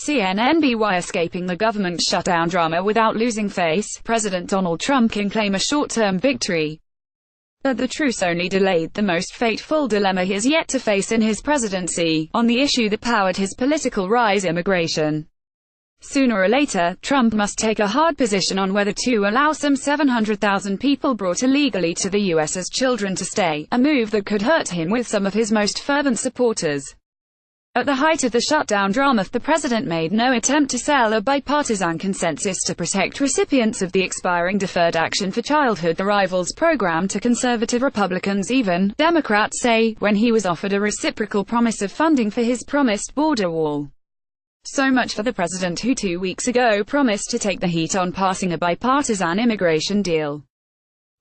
CNN. By escaping the government shutdown drama without losing face, President Donald Trump can claim a short-term victory. But the truce only delayed the most fateful dilemma he has yet to face in his presidency, on the issue that powered his political rise: immigration. Sooner or later, Trump must take a hard position on whether to allow some 700,000 people brought illegally to the U.S. as children to stay, a move that could hurt him with some of his most fervent supporters. At the height of the shutdown drama, the president made no attempt to sell a bipartisan consensus to protect recipients of the expiring Deferred Action for Childhood Arrivals program to conservative Republicans, even, Democrats say, when he was offered a reciprocal promise of funding for his promised border wall. So much for the president, who 2 weeks ago promised to take the heat on passing a bipartisan immigration deal.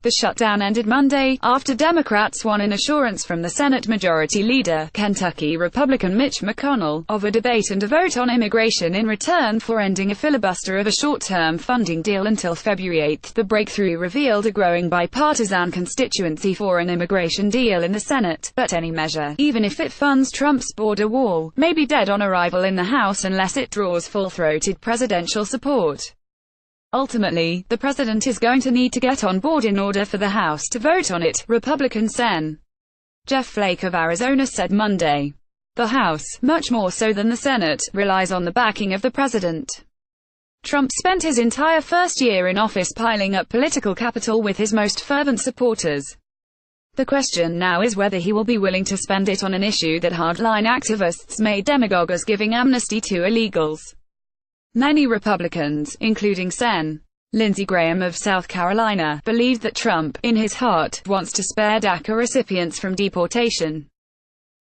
The shutdown ended Monday, after Democrats won an assurance from the Senate Majority Leader, Kentucky Republican Mitch McConnell, of a debate and a vote on immigration in return for ending a filibuster of a short-term funding deal until February 8. The breakthrough revealed a growing bipartisan constituency for an immigration deal in the Senate, but any measure, even if it funds Trump's border wall, may be dead on arrival in the House unless it draws full-throated presidential support. Ultimately, the president is going to need to get on board in order for the House to vote on it, Republican Sen. Jeff Flake of Arizona said Monday. The House, much more so than the Senate, relies on the backing of the president. Trump spent his entire first year in office piling up political capital with his most fervent supporters. The question now is whether he will be willing to spend it on an issue that hardline activists made demagogue as giving amnesty to illegals. Many Republicans, including Sen. Lindsey Graham of South Carolina, believed that Trump, in his heart, wants to spare DACA recipients from deportation.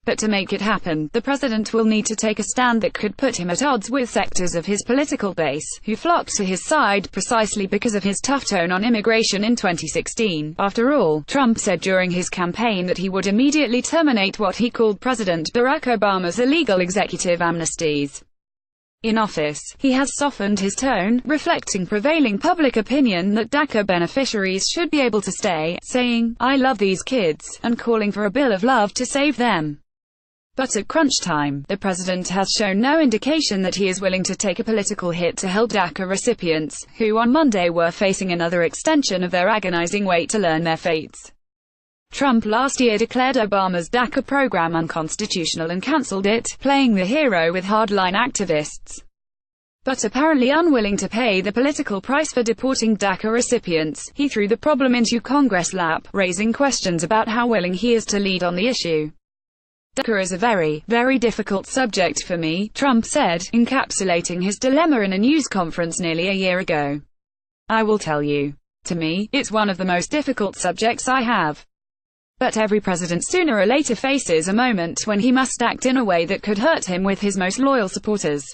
But to make it happen, the president will need to take a stand that could put him at odds with sectors of his political base, who flocked to his side precisely because of his tough tone on immigration in 2016. After all, Trump said during his campaign that he would immediately terminate what he called President Barack Obama's illegal executive amnesties. In office, he has softened his tone, reflecting prevailing public opinion that DACA beneficiaries should be able to stay, saying, "I love these kids," and calling for a bill of love to save them. But at crunch time, the president has shown no indication that he is willing to take a political hit to help DACA recipients, who on Monday were facing another extension of their agonizing wait to learn their fates. Trump last year declared Obama's DACA program unconstitutional and cancelled it, playing the hero with hardline activists. But apparently unwilling to pay the political price for deporting DACA recipients, he threw the problem into Congress' lap, raising questions about how willing he is to lead on the issue. "DACA is a very, very difficult subject for me," Trump said, encapsulating his dilemma in a news conference nearly a year ago. "I will tell you. To me, it's one of the most difficult subjects I have. But every president sooner or later faces a moment when he must act in a way that could hurt him with his most loyal supporters.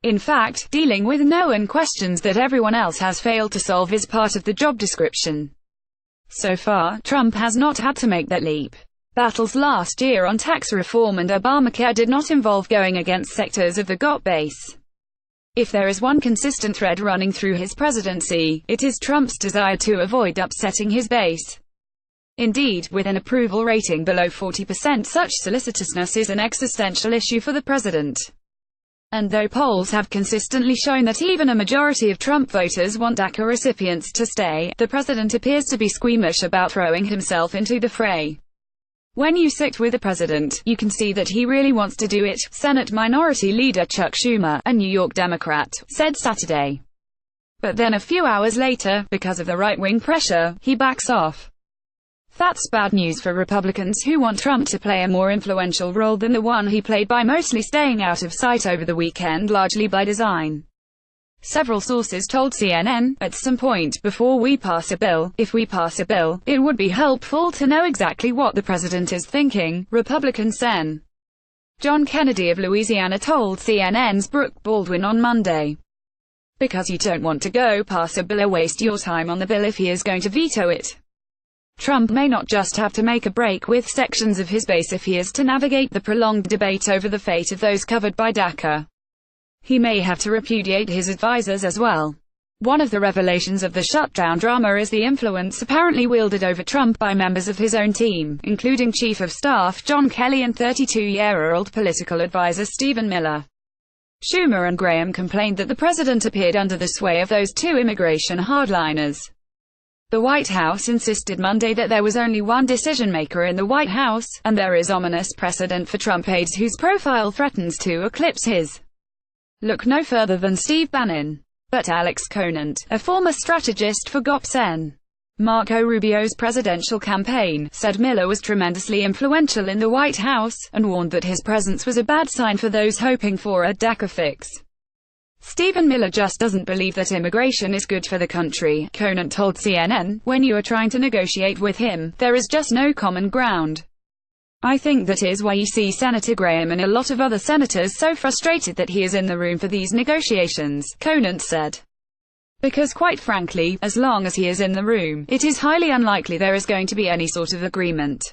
In fact, dealing with no-one questions that everyone else has failed to solve is part of the job description." So far, Trump has not had to make that leap. Battles last year on tax reform and Obamacare did not involve going against sectors of the GOP base. If there is one consistent thread running through his presidency, it is Trump's desire to avoid upsetting his base. Indeed, with an approval rating below 40%, such solicitousness is an existential issue for the president. And though polls have consistently shown that even a majority of Trump voters want DACA recipients to stay, the president appears to be squeamish about throwing himself into the fray. "When you sit with the president, you can see that he really wants to do it," Senate Minority Leader Chuck Schumer, a New York Democrat, said Saturday. But then a few hours later, because of the right-wing pressure, he backs off. That's bad news for Republicans who want Trump to play a more influential role than the one he played by mostly staying out of sight over the weekend, largely by design. Several sources told CNN, "At some point before we pass a bill, if we pass a bill, it would be helpful to know exactly what the president is thinking," Republican Sen. John Kennedy of Louisiana told CNN's Brooke Baldwin on Monday. "Because you don't want to go pass a bill or waste your time on the bill if he is going to veto it. Trump may not just have to make a break with sections of his base if he is to navigate the prolonged debate over the fate of those covered by DACA. He may have to repudiate his advisors as well." One of the revelations of the shutdown drama is the influence apparently wielded over Trump by members of his own team, including Chief of Staff John Kelly and 32-year-old political advisor Stephen Miller. Schumer and Graham complained that the president appeared under the sway of those two immigration hardliners. The White House insisted Monday that there was only one decision-maker in the White House, and there is ominous precedent for Trump aides whose profile threatens to eclipse his. Look no further than Steve Bannon. But Alex Conant, a former strategist for GOP-Sen. Marco Rubio's presidential campaign, said Miller was tremendously influential in the White House, and warned that his presence was a bad sign for those hoping for a DACA fix. Stephen Miller just doesn't believe that immigration is good for the country, Conant told CNN. When you are trying to negotiate with him, there is just no common ground. I think that is why you see Senator Graham and a lot of other senators so frustrated that he is in the room for these negotiations, Conant said. Because quite frankly, as long as he is in the room, it is highly unlikely there is going to be any sort of agreement.